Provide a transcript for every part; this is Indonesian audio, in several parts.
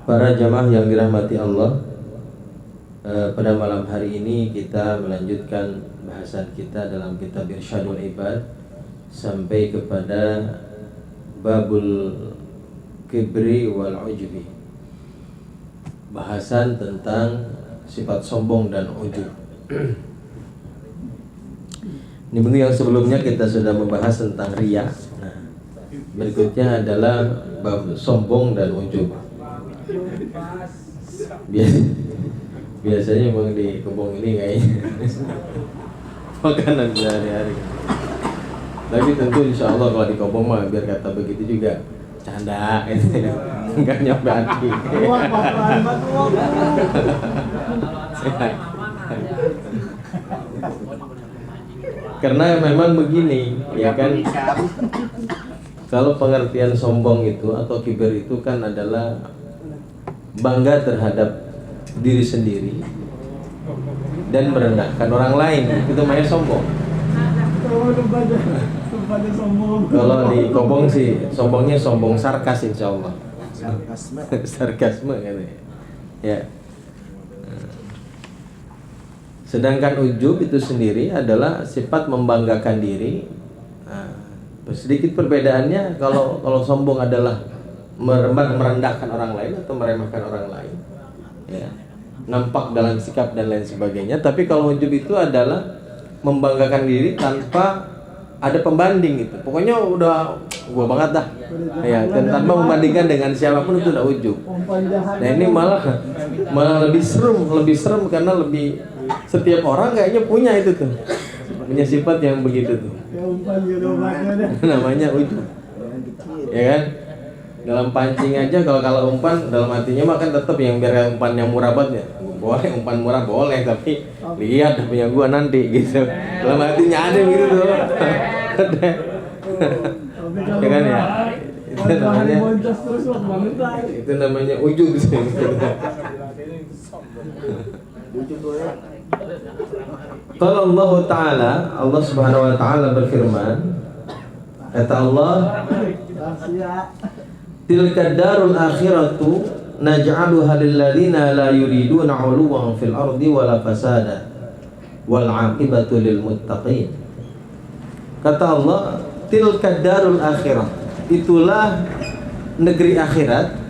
Para jamaah yang dirahmati Allah, pada malam hari ini kita melanjutkan bahasan kita dalam kitab Irsyadul Ibad sampai kepada Babul Kibri wal Ujbi, bahasan tentang sifat sombong dan ujub. Ini minggu yang sebelumnya kita sudah membahas tentang riya. Nah, berikutnya adalah bab sombong dan ujub. Biasanya memang di kebong ini kayaknya makanan sehari-hari. Tapi tentu insya Allah kalau di kebong mah biar kata begitu juga canda, enggak nyampe hati. Karena memang begini, ya kan? Kalau pengertian sombong itu atau kiber itu kan adalah bangga terhadap diri sendiri dan merendahkan orang lain, itu namanya sombong. Kalau di kobong sih sombongnya sombong sarkas, insya Allah. Sarkasme katanya. Ya. Sedangkan ujub itu sendiri adalah sifat membanggakan diri. Sedikit perbedaannya, kalau sombong adalah merendahkan orang lain atau meremehkan orang lain, ya, nampak dalam sikap dan lain sebagainya. Tapi kalau ujub itu adalah membanggakan diri tanpa ada pembanding gitu. Pokoknya udah gua banget dah, ya, dan tanpa membandingkan dengan siapapun itu udah ujub. Nah ini malah lebih serem karena lebih setiap orang kayaknya punya itu tuh, punya sifat yang begitu tuh. Namanya ujub, ya kan? Dalam pancing aja kalau umpan dalam hatinya mah kan tetap yang biar umpan yang murah banget ya. Boleh umpan murah boleh, tapi lihat punya gua nanti gitu. Dalam hatinya ada begitu tuh. Ya kan ya? Itu namanya ujub sih. Kalau Allah Ta'ala, Allah Subhanahu Wa Ta'ala berfirman, kata Allah, tilka darul akhiratu naj'aluha lil ladzina la yuriduna 'uluwan fil ardi wala fasada wal 'aqibatu lil muttaqin. Kata Allah, tilka darul akhirah, itulah negeri akhirat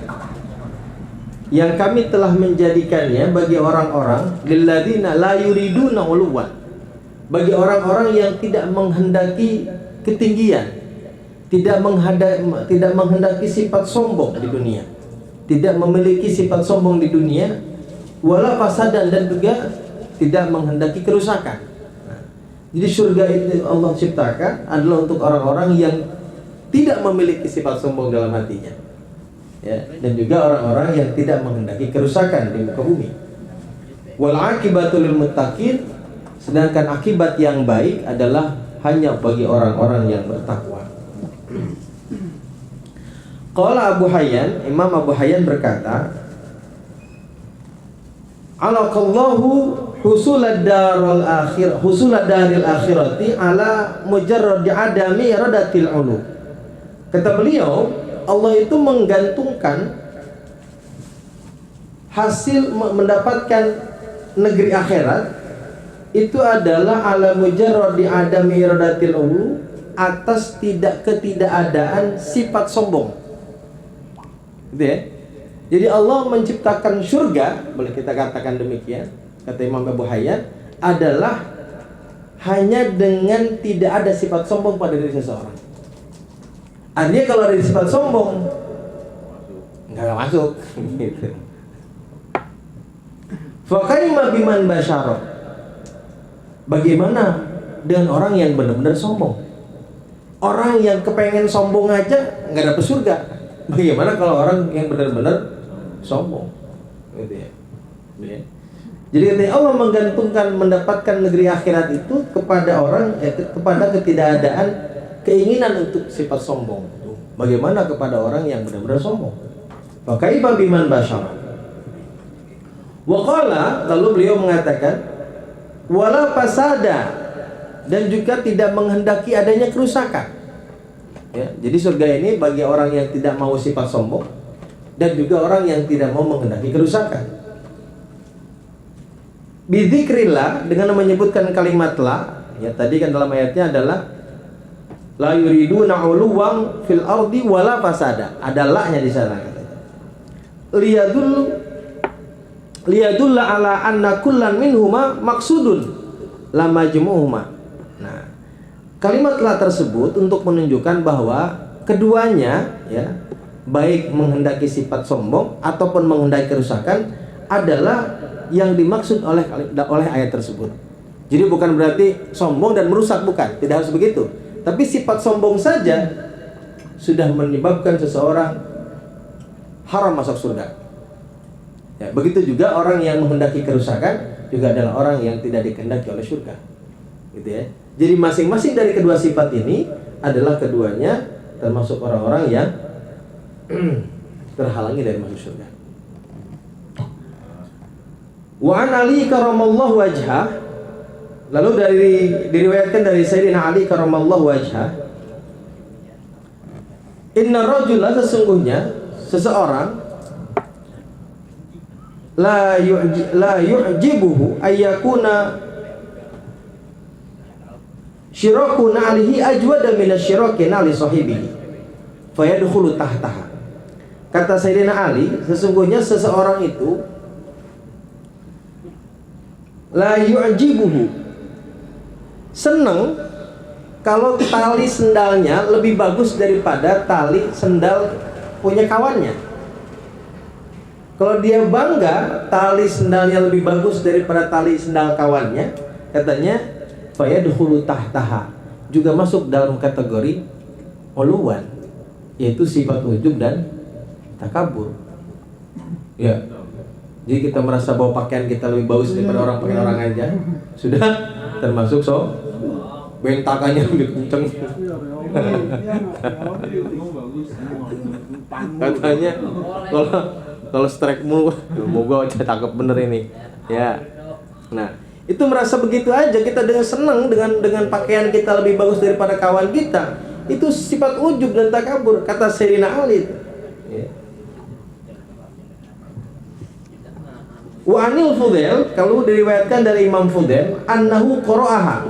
yang kami telah menjadikannya bagi orang-orang lil ladzina la yuriduna 'uluwan, bagi orang-orang yang tidak menghendaki ketinggian, tidak menghendaki sifat sombong di dunia, tidak memiliki sifat sombong di dunia, wala fasadan, dan juga tidak menghendaki kerusakan. Jadi surga itu Allah ciptakan adalah untuk orang-orang yang tidak memiliki sifat sombong dalam hatinya, ya, dan juga orang-orang yang tidak menghendaki kerusakan di muka bumi. Wal aqibatu lil muttaqin, sedangkan akibat yang baik adalah hanya bagi orang-orang yang bertakwa. Qala Abu Hayyan, Imam Abu Hayyan berkata, alaqallahu husulad daril akhirati ala mujarrad adami iradatil ulu. Kata beliau, Allah itu menggantungkan hasil mendapatkan negeri akhirat itu adalah ala mujarrad adami iradatil ulu, atas ketidakadaan sifat sombong. Gitu ya. Jadi Allah menciptakan surga, boleh kita katakan demikian, kata Imam Abu Hayyan, adalah hanya dengan tidak ada sifat sombong pada diri seseorang. Artinya kalau ada sifat sombong, nggak masuk. Gitu. Fakaima biman basyara. Bagaimana dengan orang yang benar-benar sombong? Orang yang kepengen sombong aja nggak dapet surga. Bagaimana kalau orang yang benar-benar sombong? Gitu ya. Jadi katanya Allah menggantungkan mendapatkan negeri akhirat itu kepada orang, kepada ketidakadaan keinginan untuk sifat sombong. Bagaimana kepada orang yang benar-benar sombong? Fakaifa biman basyara. Wa qala, lalu beliau mengatakan, wala fasada, dan juga tidak menghendaki adanya kerusakan. Ya, jadi surga ini bagi orang yang tidak mau sifat sombong, dan juga orang yang tidak mau menghendaki kerusakan. Bidzikrillah, dengan menyebutkan kalimat la, ya tadi kan dalam ayatnya adalah la yuriduna 'uluwan fil ardi wala fasada. Ada la-nya di sana katanya. Liyadulla ala anna kullan minhuma maksudun la majmu'uhuma. Nah, kalimat la tersebut untuk menunjukkan bahwa keduanya, ya, baik menghendaki sifat sombong ataupun menghendaki kerusakan adalah yang dimaksud oleh ayat tersebut. Jadi bukan berarti sombong dan merusak, bukan, tidak harus begitu. Tapi sifat sombong saja sudah menyebabkan seseorang haram masuk surga. Ya, begitu juga orang yang menghendaki kerusakan juga adalah orang yang tidak dikehendaki oleh surga. Gitu ya. Jadi masing-masing dari kedua sifat ini adalah keduanya termasuk orang-orang yang terhalangi dari masuk surga. Wa an Ali karamallahu wajhah, lalu diriwayatkan dari Sayyidina Ali karamallahu wajhah, inna rajula, sesungguhnya seseorang la yu'jibuhu ayyakuna syiraku na'lihi ajwada minasyiraki na'li sahibihi fayadkhulu tahtaha. Kata Sayyidina Ali, sesungguhnya seseorang itu la yu'jibuhu, senang kalau tali sendalnya lebih bagus daripada tali sendal punya kawannya. Kalau dia bangga tali sendalnya lebih bagus daripada tali sendal kawannya, katanya fayadkhulu tahtaha, juga masuk dalam kategori uluwan, yaitu sifat ujub dan takabur. Ya. Jadi kita merasa bahwa pakaian kita lebih bagus daripada orang pakai orang aja, sudah termasuk bentakannya lebih kenceng. Katanya kalau strike mulu, moga aja cakep bener ini. Ya. Nah, itu merasa begitu aja, kita dengan senang dengan pakaian kita lebih bagus daripada kawan kita. Itu sifat ujub dan takabur, kata Sayyidina Ali. Ya. Wa anil Fudail, kalau diriwayatkan dari Imam Fudail, annahu qara'aha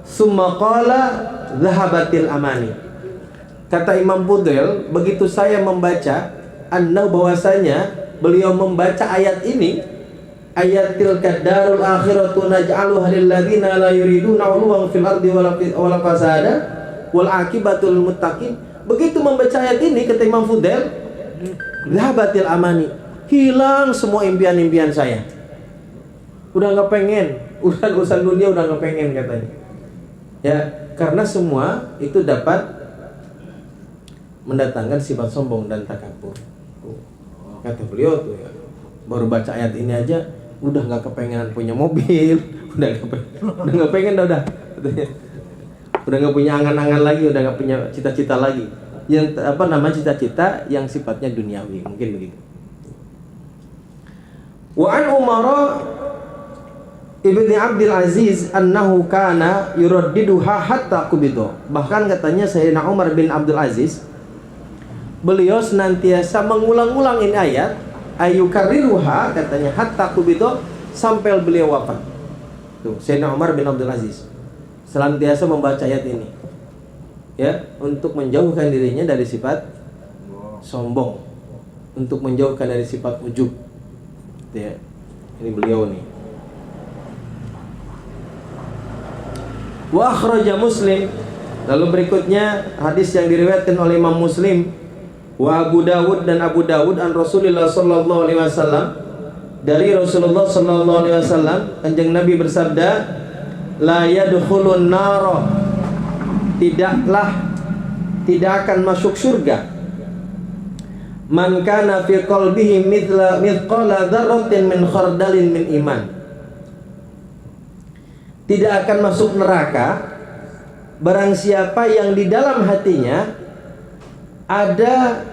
summa qala dhahabatil amani. Kata Imam Fudail, begitu saya membaca, annahu, bahwasanya beliau membaca ayat ini, ayat tilka darul akhiratu naj'aluha lil ladzina la yuriduna 'uluwan fil ardi wala fasada wal aqibatu lil muttaqin. Begitu membaca ayat ini, kata Imam Fudail, dhahabatil amani, hilang semua impian-impian saya. Udah gak pengen, urusan dunia udah gak pengen, katanya. Ya, karena semua itu dapat mendatangkan sifat sombong dan takabur. Kata beliau tuh, ya, baru baca ayat ini aja udah gak kepengen punya mobil, udah gak pengen udah gak punya angan-angan lagi, udah gak punya cita-cita lagi. Yang cita-cita yang sifatnya duniawi, mungkin begitu. Wa an Umar ibni Abdul Aziz annahu kana yuraddiduha hatta qubida. Bahkan katanya Sayyidina Umar bin Abdul Aziz, beliau senantiasa mengulang-ulang ini ayat, ayukarriruha, katanya hatta qubida, sampai beliau wafat. Tuh, Sayyidina Umar bin Abdul Aziz senantiasa membaca ayat ini, ya, untuk menjauhkan dirinya dari sifat sombong, untuk menjauhkan dari sifat ujub. Ya, ini beliau nih. Wa akhraja Muslim, lalu berikutnya hadis yang diriwayatkan oleh Imam Muslim, wa Abu Dawud dan Abu Dawud an Rasulullah sallallahu alaihi wasallam, dari Rasulullah sallallahu alaihi wasallam, Kanjeng Nabi bersabda, la yadkhulun nar, tidak akan masuk surga man kana fi qalbihi mithqala dzarratin min khardalin min iman. Tidak akan masuk neraka barang siapa yang di dalam hatinya ada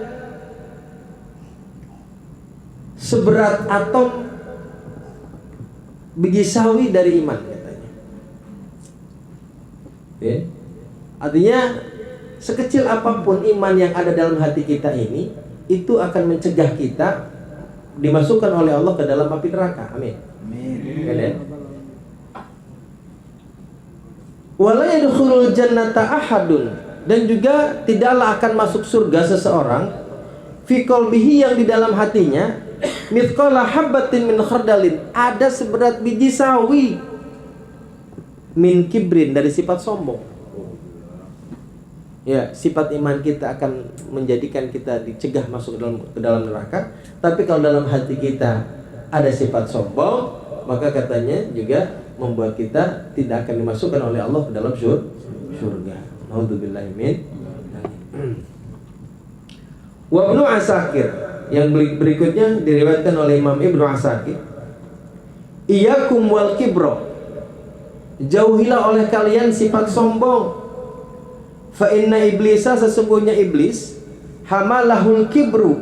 seberat atom biji sawi dari iman, katanya. Ya. Artinya sekecil apapun iman yang ada dalam hati kita ini, itu akan mencegah kita dimasukkan oleh Allah ke dalam api neraka. Amin. Amin. Wala yadkhulul jannata ahadun, dan juga tidaklah akan masuk surga seseorang fi qalbihi, yang di dalam hatinya mithqala habatin min khardalin, ada seberat biji sawi, min kibrin, dari sifat sombong. Ya, sifat iman kita akan menjadikan kita dicegah masuk ke dalam neraka. Tapi kalau dalam hati kita ada sifat sombong, maka katanya juga membuat kita tidak akan dimasukkan oleh Allah ke dalam surga. Nauzubillahi min. Wa Ibnu Asakir, yang berikutnya diriwayatkan oleh Imam Ibnu Asakir, iyyakum wal kibra, jauhilah oleh kalian sifat sombong. Fa inna iblisa, sesungguhnya iblis, hamalahul kibru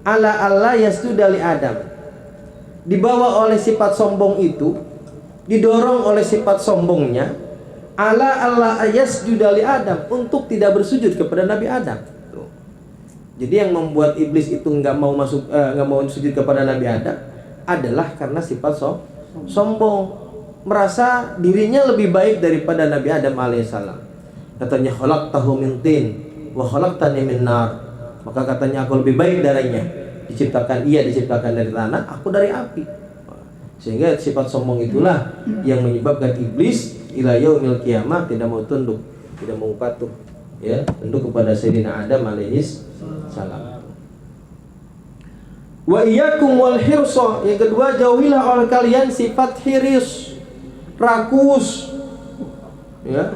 ala alla yasjuda li Adam, dibawa oleh sifat sombong itu, didorong oleh sifat sombongnya, ala alla yasjuda li Adam, untuk tidak bersujud kepada Nabi Adam. Tuh. Jadi yang membuat iblis itu nggak mau sujud kepada Nabi Adam adalah karena sifat sombong, merasa dirinya lebih baik daripada Nabi Adam alaihissalam. Katanya khalaqtahu min tin wa khalaqtani min nar, maka katanya aku lebih baik darinya, ia diciptakan dari tanah, aku dari api. Sehingga sifat sombong itulah yang menyebabkan iblis ila yaumil qiyamah tidak mau tunduk, tidak mau patuh, ya, tunduk kepada Sayyidina Adam alaihis salam. Wa iyyakum wal hirsa, yang kedua, jauhilah oleh kalian sifat hiris, rakus, ya,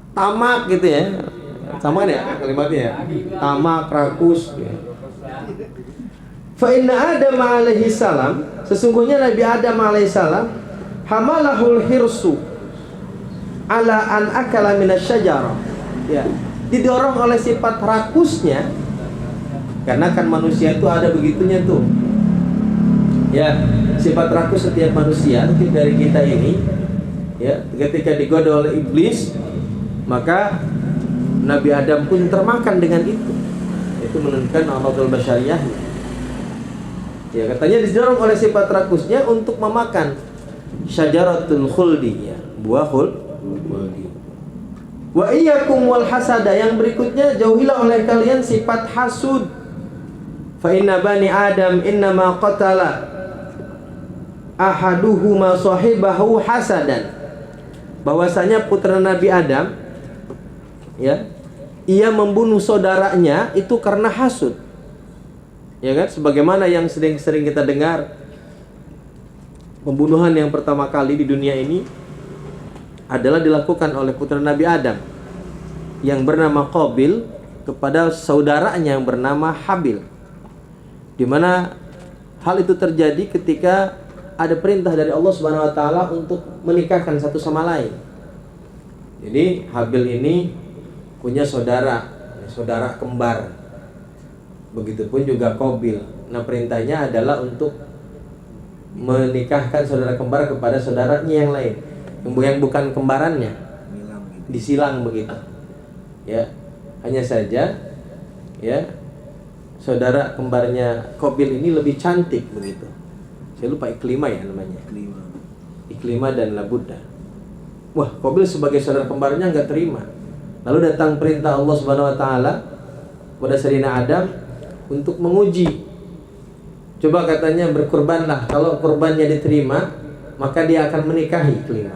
tamak gitu ya. Sama kan ya kalimatnya ya? Tamak, rakus, ya. Fa inna Adam alaihi salam, sesungguhnya Nabi Adam alaihi salam, hamalahul hirsu ala an akala minasyajarah, ya, didorong oleh sifat rakusnya, karena kan manusia itu ada begitunya tuh, ya, sifat rakus setiap manusia dari kita ini, ya, ketika digoda oleh iblis, maka Nabi Adam pun termakan dengan itu. Itu menunjukkan amadul basyariyah. Ya, katanya didorong oleh sifat rakusnya untuk memakan syajaratul khuldi, ya, buah khuldi. Wa iyyakum wal hasada, yang berikutnya, jauhilah oleh kalian sifat hasud. Fa inna bani Adam innama qatala ahaduhuma sahibahu hasadan, bahwasanya putra Nabi Adam, ya, ia membunuh saudaranya itu karena hasud. Ya kan, sebagaimana yang sering kita dengar, pembunuhan yang pertama kali di dunia ini adalah dilakukan oleh putra Nabi Adam yang bernama Qabil kepada saudaranya yang bernama Habil, di mana hal itu terjadi ketika ada perintah dari Allah Subhanahu wa taala untuk menikahkan satu sama lain. Jadi Habil ini punya saudara kembar. Begitupun juga Qabil. Nah, perintahnya adalah untuk menikahkan saudara kembar kepada saudaranya yang lain, yang bukan kembarannya, disilang begitu. Ya, hanya saja, ya, saudara kembarnya Qabil ini lebih cantik begitu. Saya lupa Iklima ya namanya. Iklima dan Labudda. Wah, Qabil sebagai saudara kembarnya nggak terima. Lalu datang perintah Allah Subhanahu wa taala kepada Sayyidina Adam untuk menguji. Coba katanya berkurbanlah. Kalau kurbannya diterima, maka dia akan menikahi Iklima.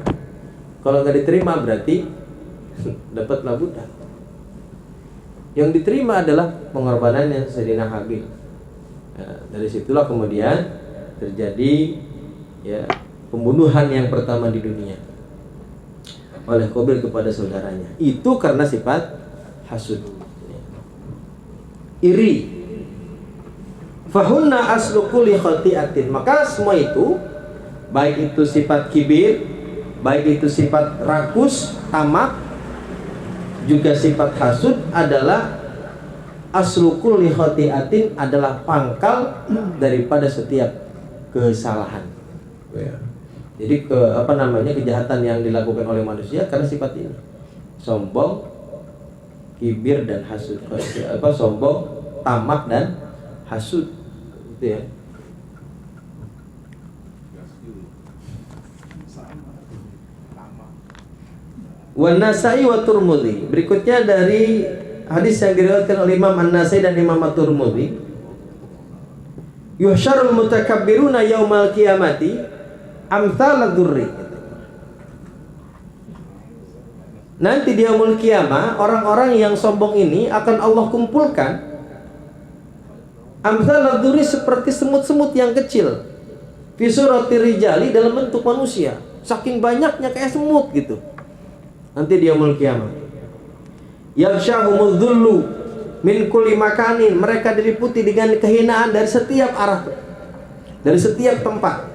Kalau nggak diterima berarti dapat Labudda. Yang diterima adalah pengorbanannya Sayyidina Habil. Nah, dari situlah kemudian terjadi, ya, pembunuhan yang pertama di dunia oleh Qabil kepada saudaranya. Itu karena sifat hasud, iri. Fahunna aslu kulli khati'atin, maka semua itu, baik itu sifat kibir, baik itu sifat rakus, tamak, juga sifat hasud, adalah aslu kulli khati'atin, adalah pangkal daripada setiap kesalahan. Jadi kejahatan yang dilakukan oleh manusia karena sifat ini. Sombong, kibir dan hasud, sombong, tamak dan hasud, gitu ya. Wan Nasai wa Turmudi. Berikutnya dari hadis yang diriwayatkan oleh Imam An-Nasai dan Imam At-Turmudi, yuhsyarul mutakabbiruna yaumal qiyamati amsal dzurri. Nanti di yaumul qiyamah orang-orang yang sombong ini akan Allah kumpulkan amsal dzurri, seperti semut-semut yang kecil, fi surati rijali, dalam bentuk manusia, saking banyaknya kayak semut gitu. Nanti di yaumul qiyamah yaghsyahumudz dzullu min kulli makanin, mereka diliputi dengan kehinaan dari setiap arah, dari setiap tempat,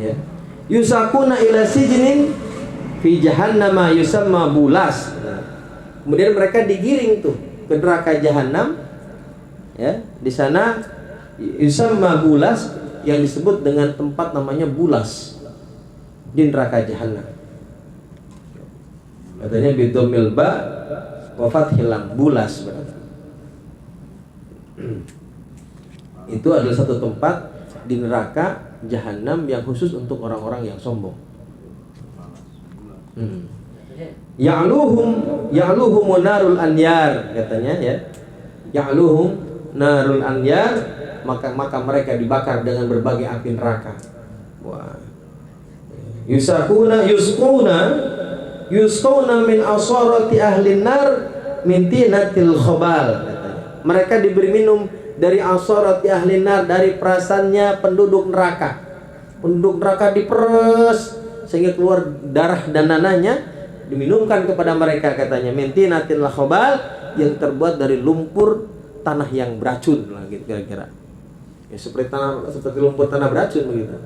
ya. Yusakuna ila sijnin fi jahannama yusamma bulas. Kemudian mereka digiring tuh ke neraka jahanam, ya. Di sana yusamma bulas, yang disebut dengan tempat namanya bulas di neraka jahanam. Katanya bidomil ba wafat hilang, bulas berarti. Itu adalah satu tempat di neraka jahanam yang khusus untuk orang-orang yang sombong. Ya'luhum narul anyar, katanya ya. Ya'luhum narul anyar, maka mereka dibakar dengan berbagai api neraka. Wah. Yusquna min asarati ahli nar min tinatil khobal. Mereka diberi minum dari asarati ahli nar, dari perasannya penduduk neraka. Penduduk neraka diperes sehingga keluar darah dan nananya, diminumkan kepada mereka, katanya min tinatil khobal, yang terbuat dari lumpur tanah yang beracun lah gitu kira-kira. Ya, seperti lumpur tanah beracun begitu.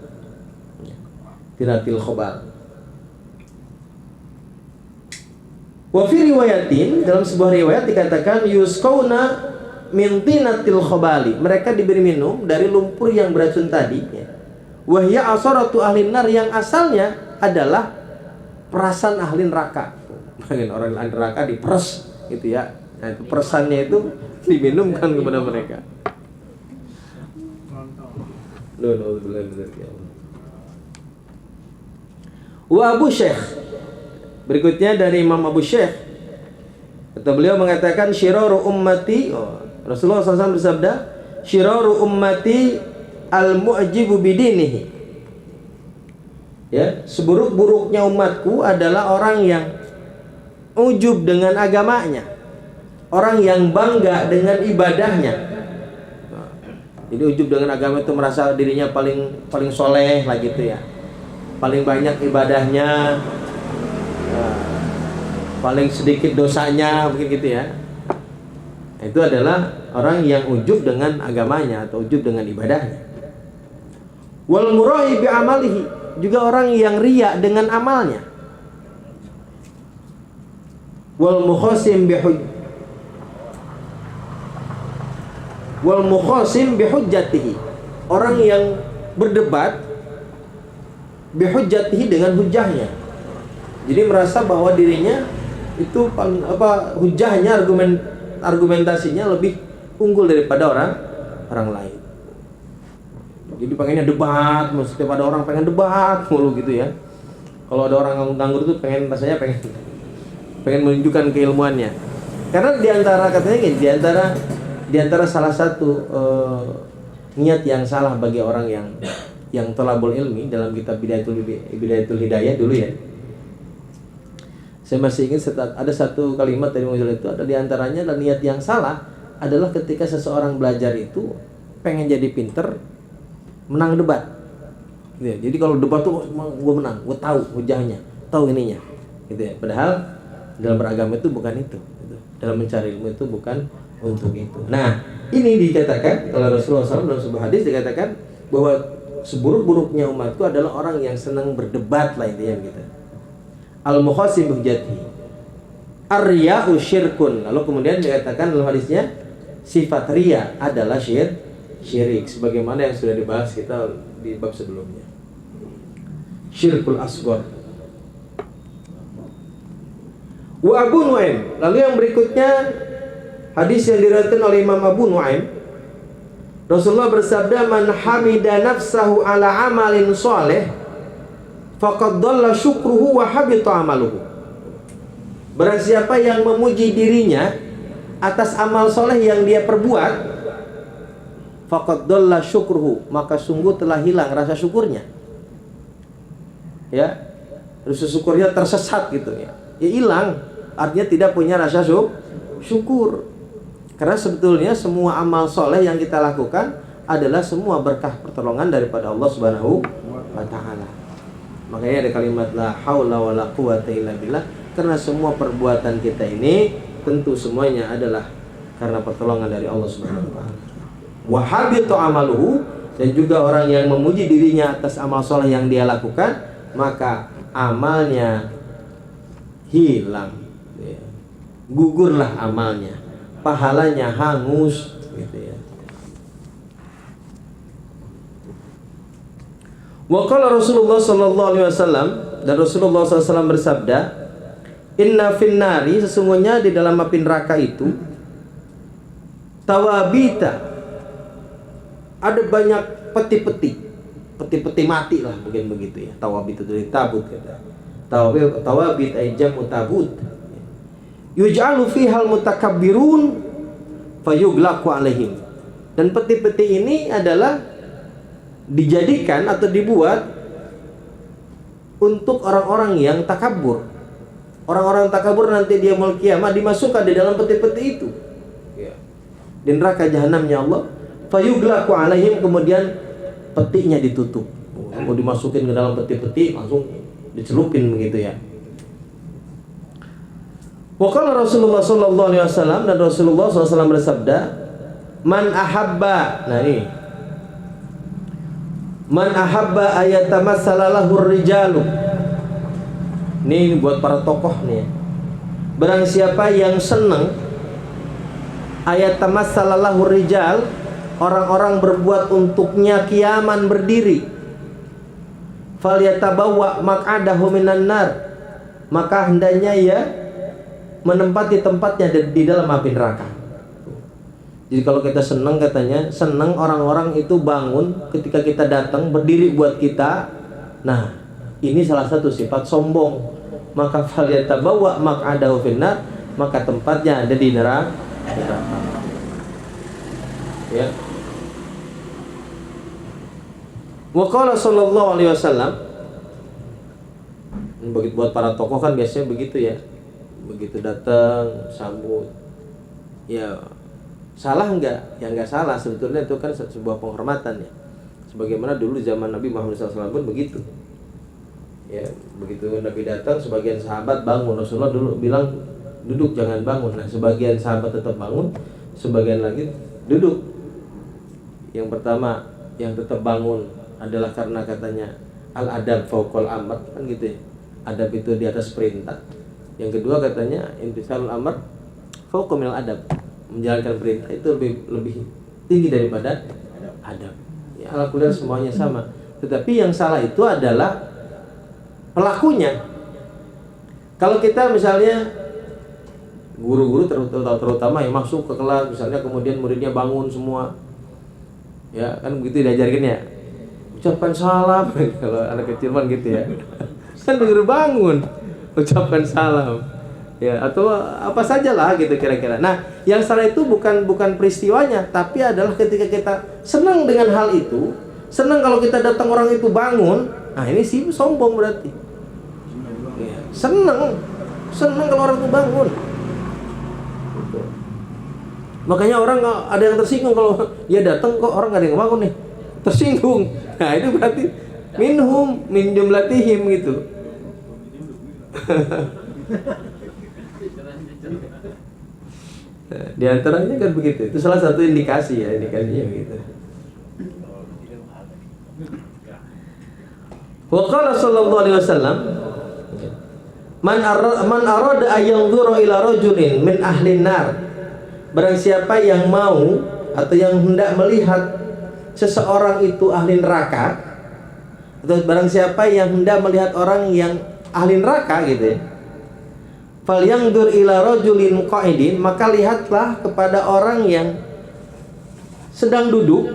Tinatil khobal. Wa fi riwayatin, dalam sebuah riwayat dikatakan yusqauna min tinatil khobali, mereka diberi minum dari lumpur yang beracun tadi, ya. Wa hiya asaratu ahli nar, yang asalnya adalah perasan ahli neraka. Orang ahli neraka diperes gitu ya. Nah, itu perasannya itu diminumkan kepada mereka. Wa Abu Syekh, berikutnya dari Imam Abu Syekh, kata beliau mengatakan syiraru ummati, Rasulullah SAW bersabda, syiraru ummati al-mu'jibu bidinihi, ya, seburuk-buruknya umatku adalah orang yang ujub dengan agamanya, orang yang bangga dengan ibadahnya. Jadi ujub dengan agama itu merasa dirinya paling soleh lah gitu ya, paling banyak ibadahnya, paling sedikit dosanya, mungkin gitu ya. Itu adalah orang yang ujub dengan agamanya atau ujub dengan ibadahnya. Wal murai bi amalihi, juga orang yang riya dengan amalnya. Wal mukhasim bi hujjatihi, orang yang berdebat bi hujjatihi, dengan hujahnya. Jadi merasa bahwa dirinya itu hujahnya, argumentasinya lebih unggul daripada orang lain. Jadi pengennya debat, setiap ada orang pengen debat mulu gitu ya. Kalau ada orang nganggur itu rasanya pengen menunjukkan keilmuannya. Karena katanya gini, di antara salah satu niat yang salah bagi orang yang thalabul ilmi, dalam kitab Bidayatul Hidayah dulu ya. Saya masih ingat ada satu kalimat dari muncul itu, ada diantaranya, dan niat yang salah adalah ketika seseorang belajar itu pengen jadi pinter, menang debat. Gitu ya. Jadi kalau debat tuh gue menang, gue tahu hujahnya, tahu ininya, gitu ya. Padahal dalam beragama itu bukan itu, gitu. Dalam mencari ilmu itu bukan untuk itu. Nah, ini dikatakan oleh Rasulullah SAW dalam sebuah hadis, dikatakan bahwa seburuk-buruknya umatku adalah orang yang senang berdebat lah, intinya gitu. Al-mukhasim bihujjati, ar-riya'u syirkun. Lalu kemudian dikatakan dalam hadisnya, sifat riya adalah syirik, sebagaimana yang sudah dibahas kita di bab sebelumnya. Syirkul asghar. Wa Abu Nuaim. Lalu yang berikutnya hadis yang diriwayatkan oleh Imam Abu Nuaim, Rasulullah bersabda, man hamida nafsahu ala amalin soleh faqad dhalla syukruhu wa habita amaluhu. Barang siapa yang memuji dirinya atas amal soleh yang dia perbuat, faqad dhalla syukruhu, maka sungguh telah hilang rasa syukurnya. Ya, rasa syukurnya tersesat gitu ya. Ya hilang, artinya tidak punya rasa syukur. Karena sebetulnya semua amal soleh yang kita lakukan adalah semua berkah pertolongan daripada Allah Subhanahu wa Ta'ala. Makanya ada kalimat la haula wala quwata illa billah, karena semua perbuatan kita ini tentu semuanya adalah karena pertolongan dari Allah Subhanahu wa Ta'ala. Wa habitu amaluhu, dan juga orang yang memuji dirinya atas amal soleh yang dia lakukan, maka amalnya hilang, gugurlah amalnya, pahalanya hangus gitu ya. Wa qala Rasulullah sallallahu alaihi wasallam, dan Rasulullah SAW bersabda, inna finnari, sesungguhnya di dalam api neraka itu, tawabita, ada banyak peti-peti mati lah, mungkin begitu ya. Tawabit itu dari tabut kata. Tawabit ay jamu tabut. Yuj'alu fihal mutakabbirun fayughlaqu alaihim. Dan peti-peti ini adalah dijadikan atau dibuat untuk orang-orang yang takabur. Orang-orang takabur nanti dia mau kiamat dimasukkan di dalam peti-peti itu. Ya. Di neraka jahanamnya Allah. Fayughlaqu alaihim, kemudian petinya ditutup. Mau dimasukin ke dalam peti-peti langsung dicelupin begitu ya. Wa qala Rasulullah sallallahu alaihi wasallam, dan Rasulullah SAW bersabda, man ahabba, nah ini, man ahabba ayatamassala lahur rijalu. Ini buat para tokoh nih. Barang siapa yang senang ayatamassala lahur rijal, orang-orang berbuat untuknya kiaman berdiri, falyatabawwa maq'adahu minan nar, maka hendaknya ya menempati tempatnya di dalam api neraka. Jadi kalau kita senang, katanya senang orang-orang itu bangun ketika kita datang, berdiri buat kita. Nah, ini salah satu sifat sombong. Maka falyatabawwa maq'adahu finnar, maka tempatnya ada di neraka. Ya. Wa qala sallallahu alaihi wasallam, begitu buat para tokoh kan biasanya begitu ya. Begitu datang sambut, ya salah enggak? Ya enggak salah, sebetulnya itu kan sebuah penghormatan ya. Sebagaimana dulu zaman Nabi Muhammad SAW pun begitu. Ya, begitu Nabi datang, sebagian sahabat bangun. Rasulullah dulu bilang duduk, jangan bangun. Nah, sebagian sahabat tetap bangun, sebagian lagi duduk. Yang pertama yang tetap bangun adalah karena katanya al-adab fauqal amr, kan gitu ya. Adab itu di atas perintah. Yang kedua katanya imtisalul amr fauqa minal adab, menjalankan perintah itu lebih tinggi daripada adab. Ya, alhamdulillah semuanya sama. Tetapi yang salah itu adalah pelakunya. Kalau kita misalnya guru-guru terutama yang masuk ke kelas misalnya, kemudian muridnya bangun semua, ya kan begitu diajarkan ya, ucapkan salam. Kalau anak kecil kan gitu ya, kan baru bangun ucapkan salam, ya, atau apa sajalah gitu kira-kira. Nah, yang salah itu bukan peristiwanya, tapi adalah ketika kita senang dengan hal itu, senang kalau kita datang orang itu bangun. Nah, ini sih sombong berarti. Ya, senang kalau orang itu bangun. Makanya orang ada yang tersinggung kalau dia datang kok orang nggak ada yang bangun nih, tersinggung. Nah, itu berarti min jumlatihim gitu. Di antaranya kan begitu. Itu salah satu indikasi ya, indikasinya begitu. Wa qala sallallahu alaihi wasallam, man arada ayanzura ila rajulin min ahli nar, barang siapa yang mau atau yang hendak melihat seseorang itu ahli neraka, atau barang siapa yang hendak melihat orang yang ahli neraka gitu ya, Falyanzur ila rajulin qa'idin, maka lihatlah kepada orang yang sedang duduk,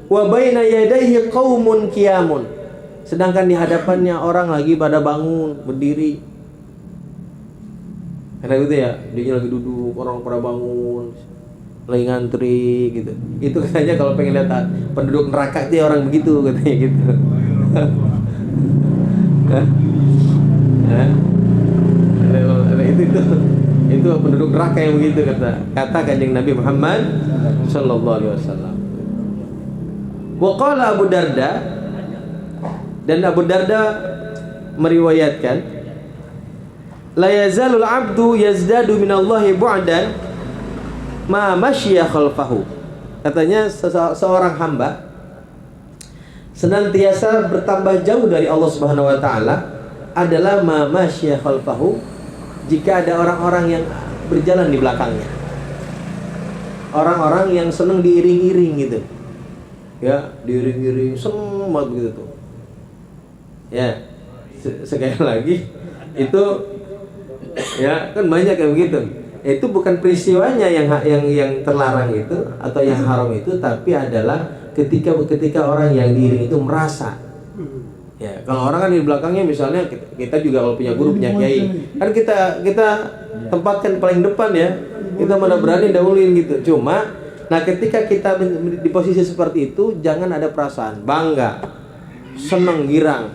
wa baina yadayhi qaumun qiyamun, sedangkan di hadapannya orang lagi pada bangun, berdiri. Karena gitu ya, dia lagi duduk, orang pada bangun, lagi ngantri gitu. Itu katanya kalau pengen lihat penduduk neraka itu orang begitu katanya gitu. Itu penduduk neraka yang begitu kata Kanjeng Nabi Muhammad sallallahu alaihi wasallam. Wa qala Abu Darda, dan Abu Darda meriwayatkan, la yazalul abdu yazdadu minallahi bu'dan ma masyiya khalfahu. Katanya seorang hamba senantiasa bertambah jauh dari Allah Subhanahu wa taala adalah ma masyiya khalfahu, jika ada orang-orang yang berjalan di belakangnya. Orang-orang yang senang diiring-iring gitu. Ya, diiring-iring seneng banget begitu tuh. Ya, sekali lagi itu ya kan banyak kayak begitu. Itu bukan peristiwanya yang terlarang itu atau yang haram itu, tapi adalah ketika orang yang diiring itu merasa. Ya, kalau orang kan di belakangnya, misalnya kita juga kalau punya guru, punya kiai, kan kita tempatkan paling depan ya. Kita mana berani dahuluin gitu. Cuma nah ketika kita di posisi seperti itu, jangan ada perasaan bangga, senang, girang,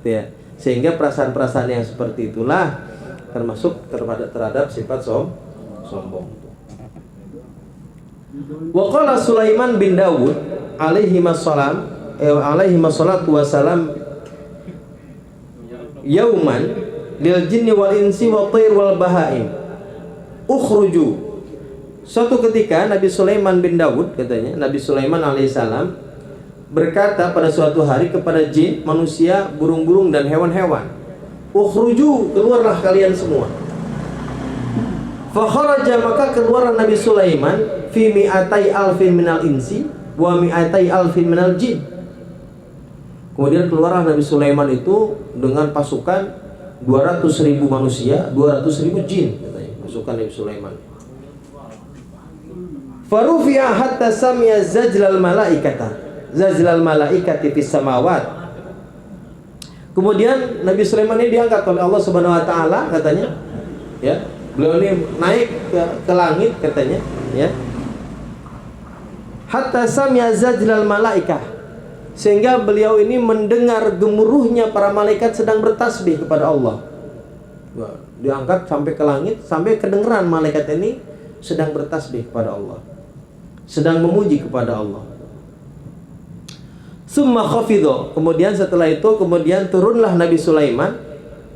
ya. Sehingga perasaan-perasaan yang seperti itulah termasuk terhadap sifat sombong. Wa qala Sulaiman bin Dawud alaihi wassalatu wassalam yauman lil jinni wal insi wa thair wal bahaim ukhruju. Suatu ketika Nabi Sulaiman bin Dawud, katanya Nabi Sulaiman alaihissalam berkata pada suatu hari kepada jin, manusia, burung-burung dan hewan-hewan, ukhruju, keluarlah kalian semua. Fa kharaja, maka keluarlah Nabi Sulaiman fi mi'atai alfin minal insi wa mi'atai alfin minal jin. Kemudian keluarlah Nabi Sulaiman itu dengan pasukan 200.000 manusia, 200.000 jin, katanya pasukan Nabi Sulaiman. Farufi'a hatta sami'a zajlal malaikati fis samawat. Kemudian Nabi Sulaiman ini diangkat oleh Allah Subhanahu wa taala, katanya. Ya, beliau ini naik ke langit, katanya, ya. Hatta sami'a zajlal malaikah, sehingga beliau ini mendengar gemuruhnya para malaikat sedang bertasbih kepada Allah. Diangkat sampai ke langit, sampai kedengeran malaikat ini sedang bertasbih kepada Allah, sedang memuji kepada Allah. Summa khafidho, kemudian setelah itu kemudian turunlah Nabi Sulaiman,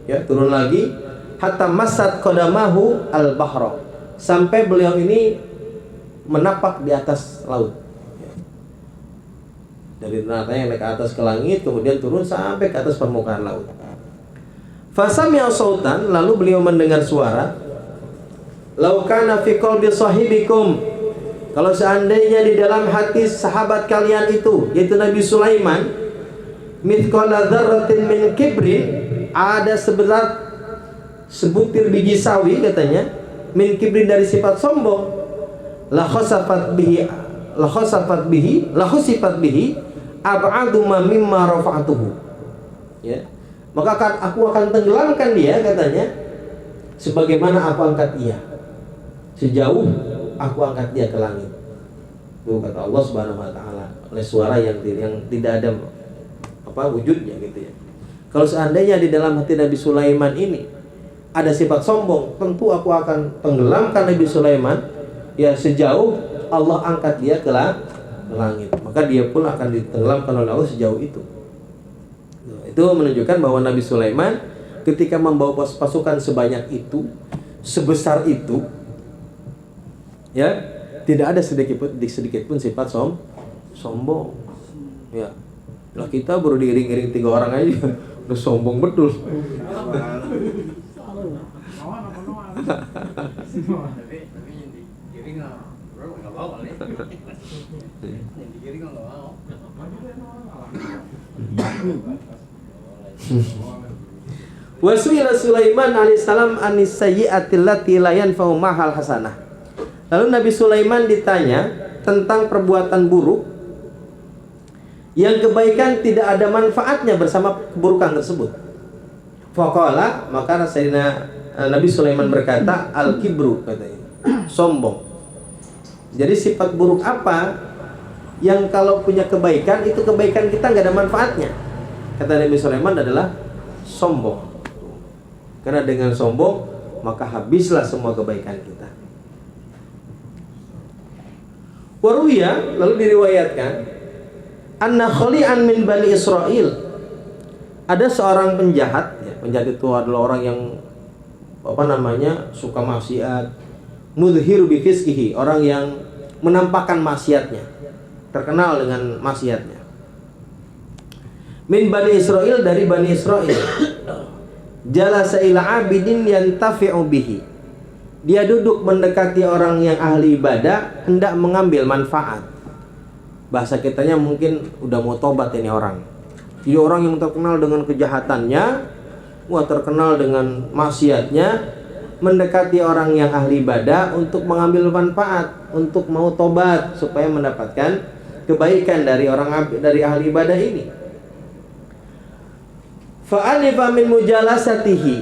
ya, turun lagi, hatta masat qadamahu al-bahra, sampai beliau ini menapak di atas laut. Dari tengah-tengah naik ke atas ke langit, kemudian turun sampai ke atas permukaan laut. Fasami'a sautan, lalu beliau mendengar suara, lau kana fi qalbi sahibikum, kalau seandainya di dalam hati sahabat kalian itu, yaitu Nabi Sulaiman, mithqala dzarratin min kibrin, ada sebutir biji sawi, katanya, min kibrin, dari sifat sombong, la khasafat bihi ab'adu ma mimma rafa'tuhu. Ya. Maka aku akan tenggelamkan dia, katanya, sebagaimana aku angkat dia. Sejauh aku angkat dia ke langit. Itu kata Allah Subhanahu wa taala oleh suara yang tidak ada wujudnya gitu ya. Kalau seandainya di dalam hati Nabi Sulaiman ini ada sifat sombong, tentu aku akan tenggelamkan Nabi Sulaiman ya sejauh Allah angkat dia ke langit. Maka dia pun akan ditenggelamkan oleh Allah sejauh itu. Itu menunjukkan bahwa Nabi Sulaiman ketika membawa pasukan sebanyak itu, sebesar itu, ya, tidak ada sedikit pun sifat sombong. Ya. Lah kita baru diiring-iring 3 orang aja udah sombong betul. Wa su'ila Sulaiman alaihissalam anis sayyi'ati allati la yanfa'u mahal hasanah. Lalu Nabi Sulaiman ditanya tentang perbuatan buruk yang kebaikan tidak ada manfaatnya bersama keburukan tersebut. Faqala, maka Sayyidina Nabi Sulaiman berkata, al-kibru, katanya, sombong. Jadi sifat buruk apa yang kalau punya kebaikan, itu kebaikan kita nggak ada manfaatnya? Kata Nabi Sulaiman adalah sombong. Karena dengan sombong maka habislah semua kebaikan kita. Waruya, lalu diriwayatkan, anna khali'an min Bani Israel, ada seorang penjahat, ya, penjahat itu adalah orang yang suka maksiat, mudhiru bi fiskihi, orang yang menampakkan maksiatnya, terkenal dengan maksiatnya. Min Bani Israel, dari Bani Israel. Jalasa ila abidin yantafi'u bihi, dia duduk mendekati orang yang ahli ibadah, hendak mengambil manfaat. Bahasa kitanya mungkin udah mau tobat ini orang. Jadi orang yang terkenal dengan kejahatannya, terkenal dengan maksiatnya, mendekati orang yang ahli ibadah untuk mengambil manfaat, untuk mau tobat supaya mendapatkan kebaikan dari dari ahli ibadah ini. Fa'alifa min mujalasatihi,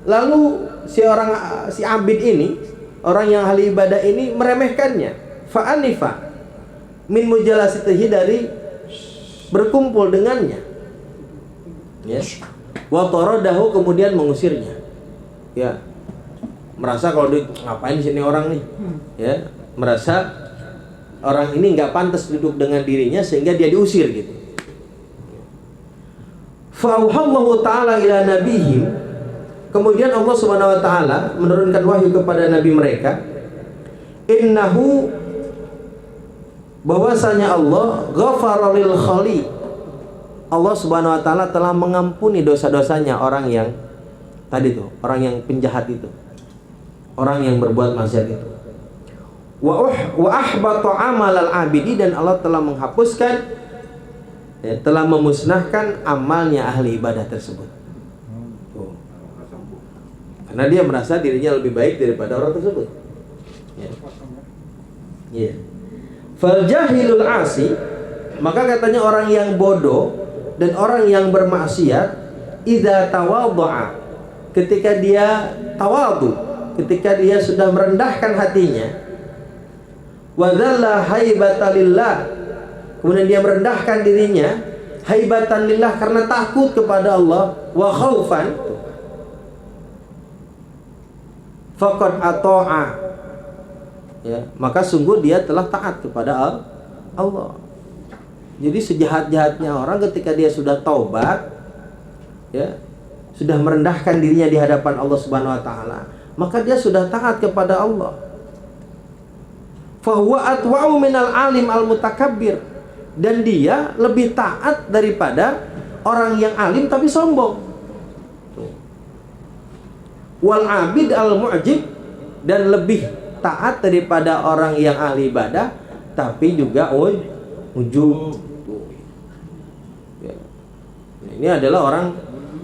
lalu si abid ini, orang yang ahli ibadah ini meremehkannya. Fa'alifa min mujalasatihi, dari berkumpul dengannya, ya. Wa taradahu, kemudian mengusirnya, ya. Merasa kalau dia ngapain di sini orang nih, ya. Merasa orang ini nggak pantas duduk dengan dirinya sehingga dia diusir gitu. Fa'auhallahu ta'ala ila nabihim, kemudian Allah subhanahu wa ta'ala menurunkan wahyu kepada nabi mereka, innahu, bahwasanya Allah ghafara lil khali, Allah subhanahu wa ta'ala telah mengampuni dosa-dosanya orang yang tadi tuh, orang yang penjahat itu, orang yang berbuat maksiat itu. Wa ahbata amal al-abidi, dan Allah telah menghapuskan, ya, telah memusnahkan amalnya ahli ibadah tersebut. Tuh. Karena dia merasa dirinya lebih baik daripada orang tersebut. Ya. Ya. Fal jahilul asi, maka katanya orang yang bodoh dan orang yang bermaksiat, idza tawadhu'a, ketika dia tawadhu, ketika dia sudah merendahkan hatinya, wa dzalla haibatan lillah, kemudian dia merendahkan dirinya, haibatan lillah, karena takut kepada Allah, wa khaufan, faqad ata'a, ya, maka sungguh dia telah taat kepada Allah. Jadi sejahat-jahatnya orang ketika dia sudah taubat, ya, sudah merendahkan dirinya di hadapan Allah Subhanahu wa taala, maka dia sudah taat kepada Allah. Fa huwa atwa'u minal alim al mutakabbir, dan dia lebih taat daripada orang yang alim tapi sombong. Wal abid al mu'jib, dan lebih taat daripada orang yang ahli ibadah tapi juga ujub. Ya. Ini adalah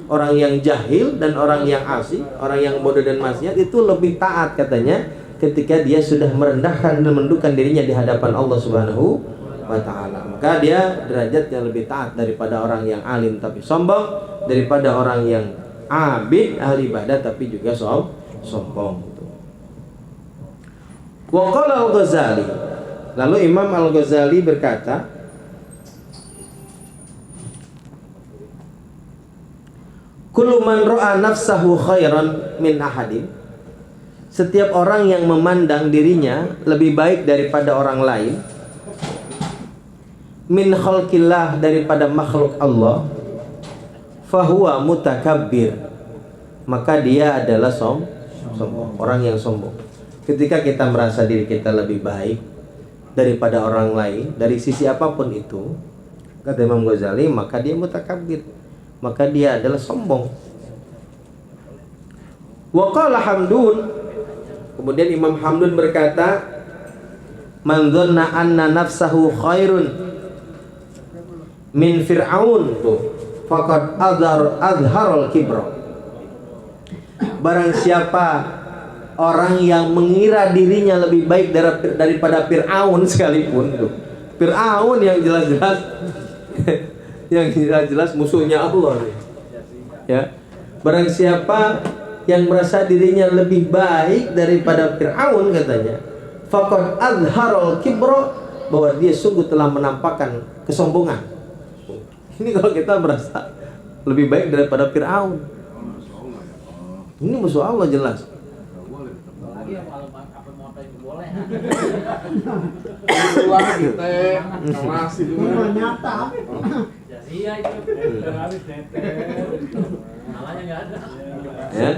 orang yang jahil dan orang yang asik, orang yang bodoh dan maksiat itu lebih taat katanya ketika dia sudah merendahkan dan menundukkan dirinya di hadapan Allah Subhanahu wa ta'ala. Maka dia derajatnya lebih taat daripada orang yang alim tapi sombong, daripada orang yang abid ahli ibadah tapi juga sombong. Wa qala al-Ghazali, lalu Imam Al-Ghazali berkata, kullu man ra'a nafsahu khairan min ahadin, setiap orang yang memandang dirinya lebih baik daripada orang lain, min khalqillah, daripada makhluk Allah, fahuwa mutakabbir, maka dia adalah sombong, orang yang sombong. Ketika kita merasa diri kita lebih baik daripada orang lain dari sisi apapun itu, kata Imam Ghazali, maka dia mutakabbir, maka dia adalah sombong. Wa qala Hamdun, kemudian Imam Hamdun berkata, man dhanna anna nafsahu khairun min fir'aun faqad azharul kibra, Barang siapa orang yang mengira dirinya lebih baik daripada Fir'aun sekalipun itu. Fir'aun yang jelas-jelas yang jelas-jelas musuhnya Allah nih. Ya. Barang siapa yang merasa dirinya lebih baik daripada Fir'aun katanya, faqad azharul kibra, bahwa dia sungguh telah menampakkan kesombongan. Ini kalau kita merasa lebih baik daripada Fir'aun. Ini musuh Allah jelas. Ya,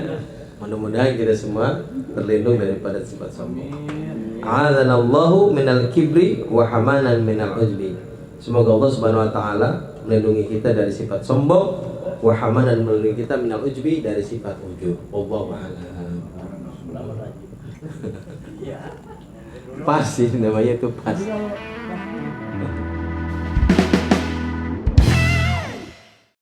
mudah-mudahan kita semua terlindung daripada sifat sombong. A'adzanallahu minal kibri wa hamanan minal ujbi. Semoga Allah Subhanahu wa taala melindungi kita dari sifat sombong, wa hamanan melindungi kita minal ujbi, dari sifat ujub. Wallahu a'lam. Pas sih namanya itu pas.